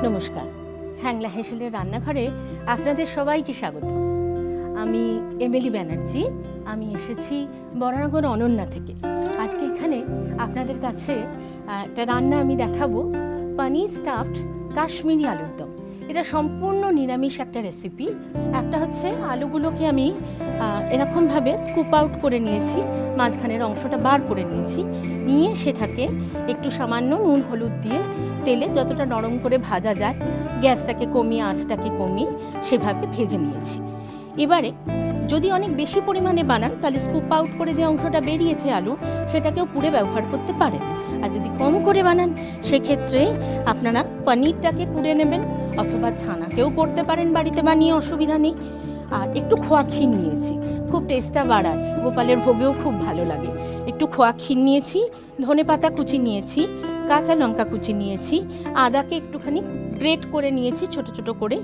নমস্কার, হ্যাংলা হেসেলের রান্নাঘরে আপনাদের সবাইকে স্বাগত। আমি এমিলি ব্যানার্জি। আমি এসেছি বরানগর অনন্যা থেকে। আজকে এখানে আপনাদের কাছে একটা রান্না আমি দেখাবো, পনির স্টাফড কাশ্মীরি আলুর দম। এটা সম্পূর্ণ নিরামিষ একটা রেসিপি। একটা হচ্ছে আলুগুলোকে আমি এরকমভাবে স্কুপ আউট করে নিয়েছি, মাঝখানের অংশটা বার করে নিয়েছি, নিয়ে সেটাকে একটু সামান্য নুন হলুদ দিয়ে তেলে যতটা নরম করে ভাজা যায়, গ্যাসটাকে কমিয়ে আঁচটাকে কমিয়ে সেভাবে ভেজে নিয়েছি। এবারে যদি অনেক বেশি পরিমাণে বানান তাহলে স্কুপ আউট করে যে অংশটা বেরিয়েছে আলু, সেটাকেও পুড়ে ব্যবহার করতে পারেন। আর যদি কম করে বানান সেক্ষেত্রে আপনারা পনিরটাকে কুড়ে নেবেন, অথবা ছানাকেও করতে পারেন বাড়িতে বানিয়ে, অসুবিধা নেই। আর একটু খোয়া ক্ষীর নিয়েছি, খুব টেস্টটা বাড়ায়, গোপালের ভোগেও খুব ভালো লাগে। একটু খোয়া ক্ষীর নিয়েছি, ধনেপাতা কুচি নিয়েছি, কাঁচা লঙ্কা কুচি নিয়েছি, আদাকে একটুখানি গ্রেট করে নিয়েছি ছোট ছোট করে,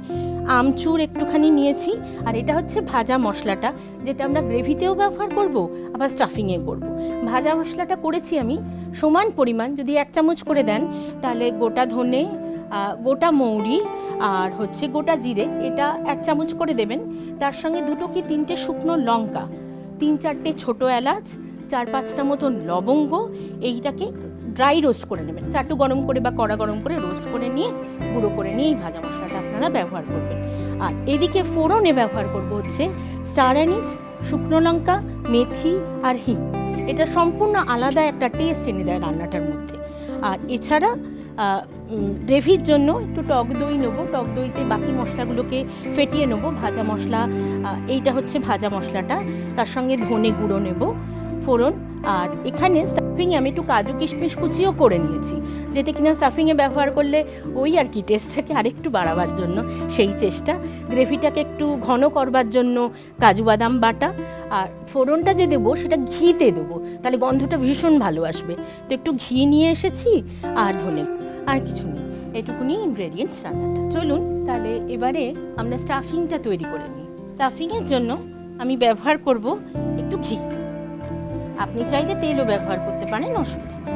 আমচুর একটুখানি নিয়েছি। আর এটা হচ্ছে ভাজা মশলাটা, যেটা আমরা গ্রেভিতেও ব্যবহার করব, আবার স্টাফিংয়ে করব। ভাজা মশলাটা করেছি আমি সমান পরিমাণ, যদি 1 চামচ করে দেন তাহলে গোটা ধনে, গোটা মৌরি আর হচ্ছে গোটা জিরে, এটা 1 চামচ করে দেবেন। তার সঙ্গে 2 কি 3টে শুকনো লঙ্কা, 3-4টে ছোটো এলাচ, 4-5টা মতন লবঙ্গ, এইটাকে ড্রাই রোস্ট করে নেবেন। চাটু গরম করে বা কড়া গরম করে রোস্ট করে নিয়ে গুঁড়ো করে নিয়ে এই ভাজা মশলাটা আপনারা ব্যবহার করবেন। আর এদিকে ফোড়নে ব্যবহার করব হচ্ছে স্টার অ্যানিস, শুকনো লঙ্কা, মেথি আর হিং। এটা সম্পূর্ণ আলাদা একটা টেস্ট এনে দেয় রান্নাটার মধ্যে। আর এছাড়া গ্রেভির জন্য একটু টক দই নেবো, টক দইতে বাকি মশলাগুলোকে ফেটিয়ে নেবো। ভাজা মশলা, এইটা হচ্ছে ভাজা মশলাটা, তার সঙ্গে ধনে গুঁড়ো নেব, ফোড়ন। আর এখানে স্টাফিংয়ে আমি একটু কাজু কিশমিশ কুচিও করে নিয়েছি, যেটা কিনা স্টাফিংয়ে ব্যবহার করলে ওই আর কি টেস্টটাকে আরেকটু বাড়াবার জন্য সেই চেষ্টা। গ্রেভিটাকে একটু ঘন করবার জন্য কাজু বাদাম বাটা। আর ফোড়নটা যে দেবো সেটা ঘিতে দেবো, তাহলে গন্ধটা ভীষণ ভালো আসবে। তো একটু ঘি নিয়ে এসেছি আর ধনে, আর কিছু নেই, এটুকুনি ইনগ্রেডিয়েন্টস রান্নাটা। চলুন তাহলে এবারে আমরা স্টাফিংটা তৈরি করে নিই। স্টাফিংয়ের জন্য আমি ব্যবহার করব একটু ঘি। আপনি চাইলে তেলও ব্যবহার করতে পারেন, অসুবিধা নেই।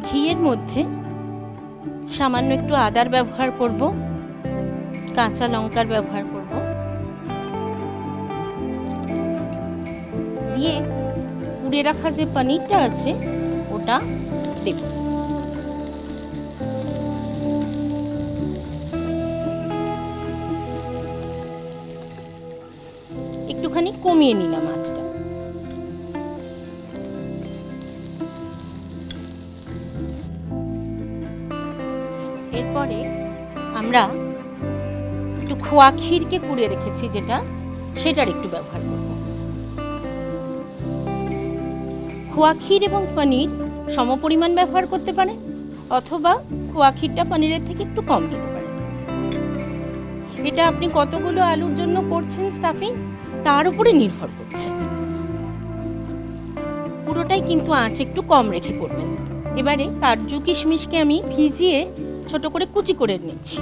ঘিয়ের মধ্যে সামান্য একটু আদার ব্যবহার করব, কাঁচা লঙ্কার ব্যবহার করব, দিয়ে পুড়ে রাখা যে পনিরটা আছে ওটা দেব। একটুখানি কমিয়ে নিলাম আঁচটা। এরপরে আমরা একটু খোয়া ক্ষীরকে কুড়ে রেখেছি যেটা, সেটার একটু ব্যবহার করব। খোয়া ক্ষীর এবং পনির সমপরিমাণ ব্যবহার করতে পারেন, অথবা খোয়া ক্ষীরটা পনিরের থেকে একটু কম দিতে পারেন। এটা আপনি কতগুলো আলুর জন্য করছেন স্টাফিং তার উপরে নির্ভর করছে। পুরোটাই কিন্তু আঁচ একটু কম রেখে করবেন। এবারে কাজু কিশমিশকে আমি ভিজিয়ে ছোট করে কুচি করে নিচ্ছি,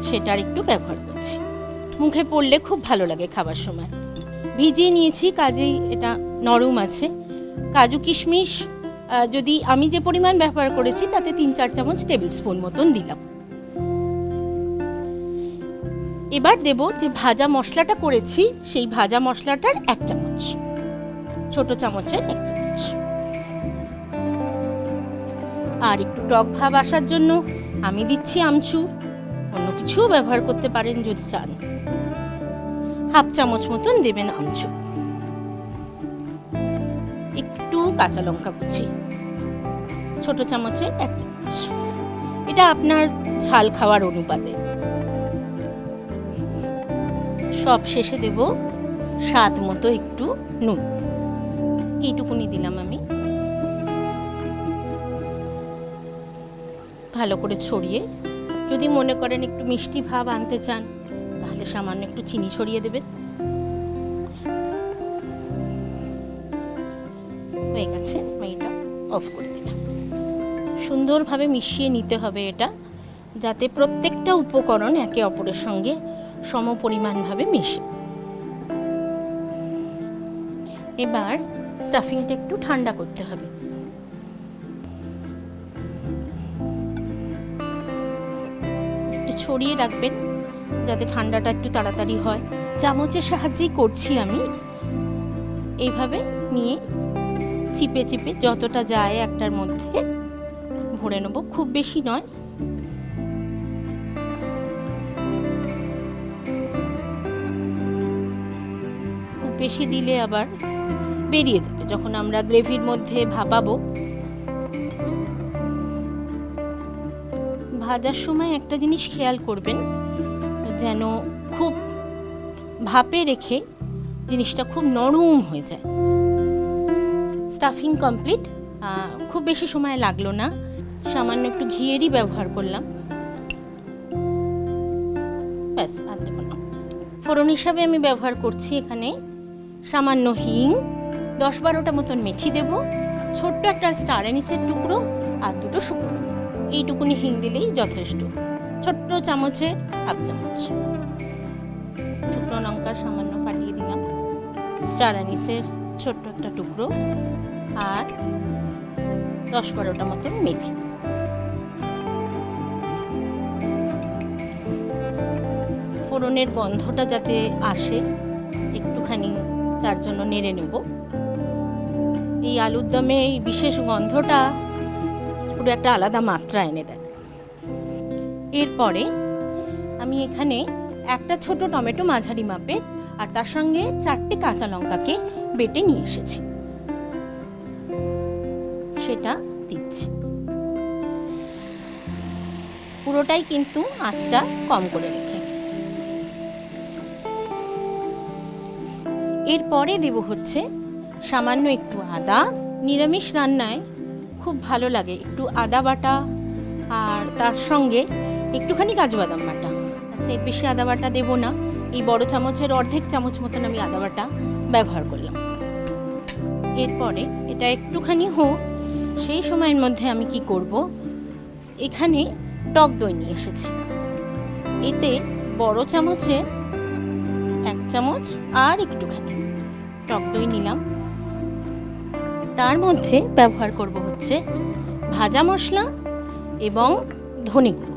সেটার একটু ব্যবহার করছি। মুখে পড়লে খুব ভালো লাগে খাবার সময়। ভিজিয়ে নিয়েছি, কাজেই এটা নরম আছে। কাজু কিশমিশ যদি আমি যে পরিমাণ ব্যবহার করেছি তাতে 3-4 চামচ টেবিল স্পুন মতন দিলাম। এবার দেব যে ভাজা মশলাটা করেছি, সেই ভাজা মশলাটার 1 চামচ, ছোট চামচের 1 চামচ। আর একটু টক ভাব আসার জন্য আমি দিচ্ছি আমচুর, অন্য কিছুও ব্যবহার করতে পারেন যদি চান। 1/2 চামচ মতন দেবেন আমচুর। একটু কাঁচা লঙ্কা কুচি, ছোট চামচের 1 চামচ। এটা আপনার ঝাল খাওয়ার অনুপাতে। সব শেষে দেব স্বাদ মতো একটু নুন, এইটুকুনি দিলাম আমি। ভালো করে ছড়িয়ে, যদি মনে করেন একটু মিষ্টি ভাব আনতে চান তাহলে সামান্য একটু চিনি ছড়িয়ে দেবেন। হয়ে গেছে, আমি এটা অফ করে দিলাম। সুন্দরভাবে মিশিয়ে নিতে হবে এটা, যাতে প্রত্যেকটা উপকরণ একে অপরের সঙ্গে সমপরিমাণভাবে মিশে। এবার স্টাফিংটা একটু ঠান্ডা করতে হবে। একটু ছড়িয়ে রাখবেন যাতে ঠান্ডাটা একটু তাড়াতাড়ি হয়। চামচের সাহায্যেই করছি আমি, এইভাবে নিয়ে চিপে চিপে যতটা যায় একটার মধ্যে ভরে নেব, খুব বেশি নয়। খুব বেশি দিলে আবার বেরিয়ে যাবে যখন আমরা গ্রেভির মধ্যে ভাপাবো। ভাজার সময় একটা জিনিস খেয়াল করবেন, যেন খুব ভাপে রেখে জিনিসটা খুব নরম হয়ে যায়। স্টাফিং কমপ্লিট, খুব বেশি সময় লাগলো না, সামান্য একটু ঘিয়েরই ব্যবহার করলাম, ব্যাস আর দেব না। ফোড়ন হিসাবে আমি ব্যবহার করছি এখানে সামান্য হিং, 10-12টা মতন মেথি দেব, ছোট্ট একটা স্টার অ্যানিসের টুকরো আর 2টো শুকনো লঙ্কা। এইটুকুনি হিং দিলেই যথেষ্ট, ছোট্ট চামচের 1/2 চামচ। শুকনো লঙ্কা সামান্য ফাটিয়ে দিলাম, স্টার অ্যানিসের ছোট্ট একটা টুকরো আর 10-12টা মতন মেথি। ফোড়নের গন্ধটা যাতে আসে একটুখানি তার জন্য নেড়ে নেব। এই আলুর দমে এই বিশেষ গন্ধটা পুরো একটা আলাদা মাত্রা এনে দেয়। এরপরে আমি এখানে একটা ছোট টমেটো মাঝারি মাপের আর তার সঙ্গে 4টে কাঁচা লঙ্কাকে বেটে নিয়ে এসেছি, সেটা দিচ্ছি। পুরোটাই কিন্তু আঁচটা কম করে রেখে। এরপরে দেব হচ্ছে সামান্য একটু আদা। নিরামিষ রান্নায় খুব ভালো লাগে একটু আদা বাটা আর তার সঙ্গে একটুখানি কাজু বাদাম বাটা। এর বেশি আদা বাটা দেবো না, এই বড় চামচের অর্ধেক চামচ মতন আমি আদা বাটা ব্যবহার করলাম। এরপরে এটা একটুখানি হোক, সেই সময়ের মধ্যে আমি কি করব, এখানে টক দই নিয়ে এসেছি। এতে বড় চামচে 1 চামচ আর একটুখানি টক দই নিলাম। তার মধ্যে ব্যবহার করব হচ্ছে ভাজা মশলা এবং ধনে গুঁড়ো।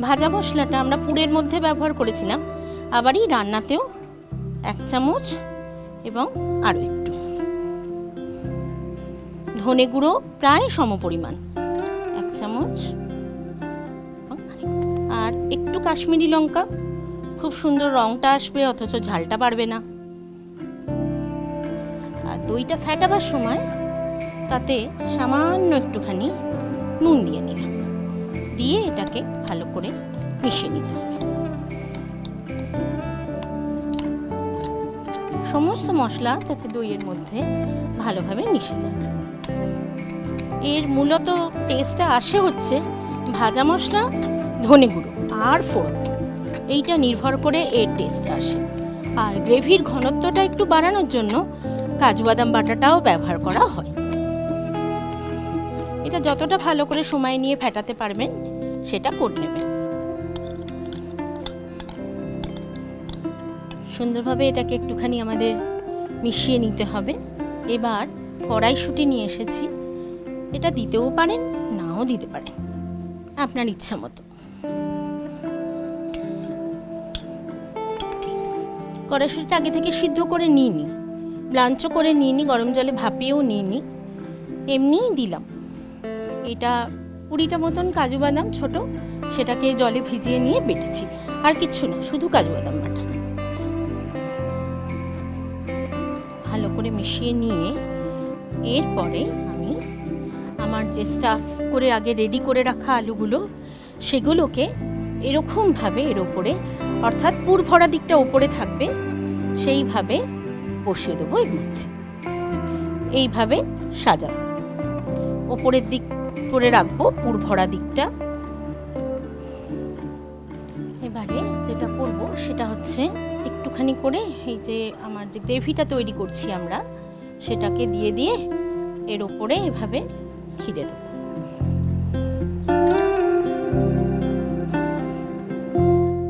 ভাজা মশলাটা আমরা পুরের মধ্যে ব্যবহার করেছিলাম, আবারই রান্নাতেও 1 চামচ এবং আরও একটু। ধনে গুঁড়ো প্রায় সমপরিমাণ 1 চামচ আর একটু কাশ্মীরি লঙ্কা, খুব সুন্দর রঙটা আসবে অথচ ঝালটা বাড়বে না। আর দইটা ফেটাবার সময় তাতে সামান্য একটুখানি নুন দিয়ে নিলাম, দিয়ে এটাকে ভালো করে মিশিয়ে নিতে হবে। সমস্ত মশলা যাতে দইয়ের মধ্যে ভালোভাবে মিশে যায়। এর মূলত টেস্টটা আসে হচ্ছে ভাজা মশলা, ধনে গুঁড়ো আর ফোড়ন, এইটা নির্ভর করে এর টেস্ট আসে। আর গ্রেভির ঘনত্বটা একটু বাড়ানোর জন্য কাজু বাদাম বাটাটাও ব্যবহার করা হয়। এটা যতটা ভালো করে সময় নিয়ে ফেটাতে পারবেন সেটা করে নেবেন। সুন্দরভাবে এটাকে একটুখানি আমাদের মিশিয়ে নিতে হবে। এবার কড়াইশুঁটি নিয়ে এসেছি, এটা দিতেও পারেন নাও দিতে পারেন, আপনার ইচ্ছা মতো। কড়াইশুঁটিটা আগে থেকে সিদ্ধ করে নিইনি, ব্লাঞ্চও করে নিইনি, গরম জলে ভাপিয়েও নিইনি, এমনিই দিলাম। এটা 20টা মতন কাজু বাদাম ছোট, সেটাকে জলে ভিজিয়ে নিয়ে বেটেছি, আর কিচ্ছু না, শুধু কাজু বাদাম বাটা। ভালো করে মিশিয়ে নিয়ে এরপরে আমি আমার যে স্টাফ করে আগে রেডি করে রাখা আলুগুলো সেগুলোকে এরকমভাবে এর ওপরে, অর্থাৎ পুর ভরা দিকটা ওপরে থাকবে সেইভাবে বসিয়ে দেবো এর মধ্যে। এইভাবে সাজাবো, ওপরের দিক করে রাখবো পুর ভরা দিকটা। এবারে যেটা করব সেটা হচ্ছে একটুখানি করে এই যে আমার যে গ্রেভিটা তৈরি করছি আমরা সেটাকে দিয়ে দিয়ে এর ওপরে এভাবে ঘিরে দেবো।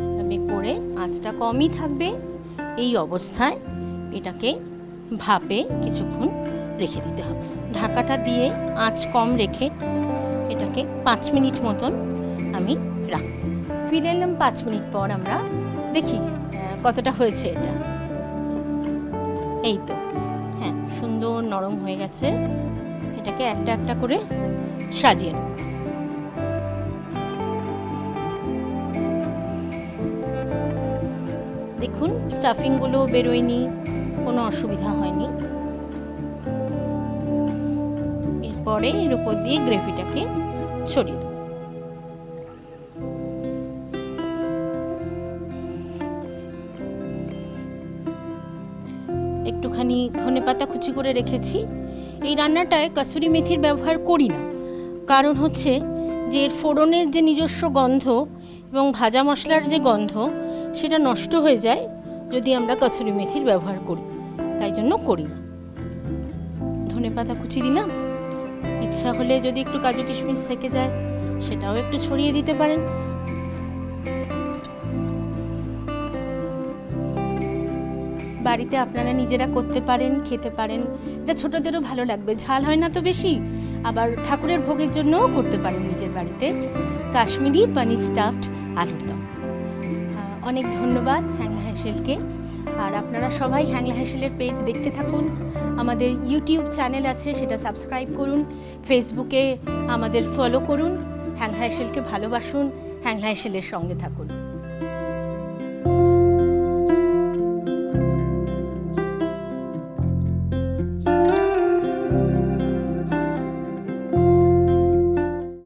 এভাবে করে আঁচটা কমই থাকবে। এই অবস্থায় এটাকে ভাপে কিছুক্ষণ রেখে দিতে হবে। ঢাকাটা দিয়ে আঁচ কম রেখে এটাকে 5 মিনিট মতন আমি রাখব। ফিরে এলাম 5 মিনিট পর। আমরা দেখি কতটা হয়েছে এটা। এই তো, হ্যাঁ, সুন্দর নরম হয়ে গেছে। এটাকে একটা একটা করে সাজিয়ে নেব। দেখুন স্টাফিংগুলো বেরোয়নি, কোনো অসুবিধা হয়নি। এরপরে এর উপর দিয়ে গ্রেভিটাকে ছড়িয়ে দেব। একটুখানি ধনেপাতা কুচি করে রেখেছি। এই রান্নাটায় কসুরি মেথির ব্যবহার করি না, কারণ হচ্ছে যে এর ফোড়নের যে নিজস্ব গন্ধ এবং ভাজা মশলার যে গন্ধ সেটা নষ্ট হয়ে যায় যদি আমরা কসুরি মেথির ব্যবহার করি, তাই জন্য করি না। ধনেপাতা কুচি দিলাম, ইচ্ছা হলে যদি একটু কাজু কিশমিশ থেকে যায় সেটাও একটু ছড়িয়ে দিতে পারেন। বাড়িতে আপনারা নিজেরা করতে পারেন, খেতে পারেন। এটা ছোটদেরও ভালো লাগবে, ঝাল হয় না তো বেশি। আবার ঠাকুরের ভোগের জন্যও করতে পারেন নিজের বাড়িতে। কাশ্মীরি পনির স্টাফড আলুর দম। অনেক ধন্যবাদ হ্যাংলা হেসেলকে। আর আপনারা সবাই হ্যাংলা হেসেলের পেজ দেখতে থাকুন। আমাদের ইউটিউব চ্যানেল আছে, সেটা সাবস্ক্রাইব করুন। ফেসবুকে আমাদের ফলো করুন। হ্যাংলা হেসেলকে ভালোবাসুন, হ্যাংলা হেসেলের সঙ্গে থাকুন।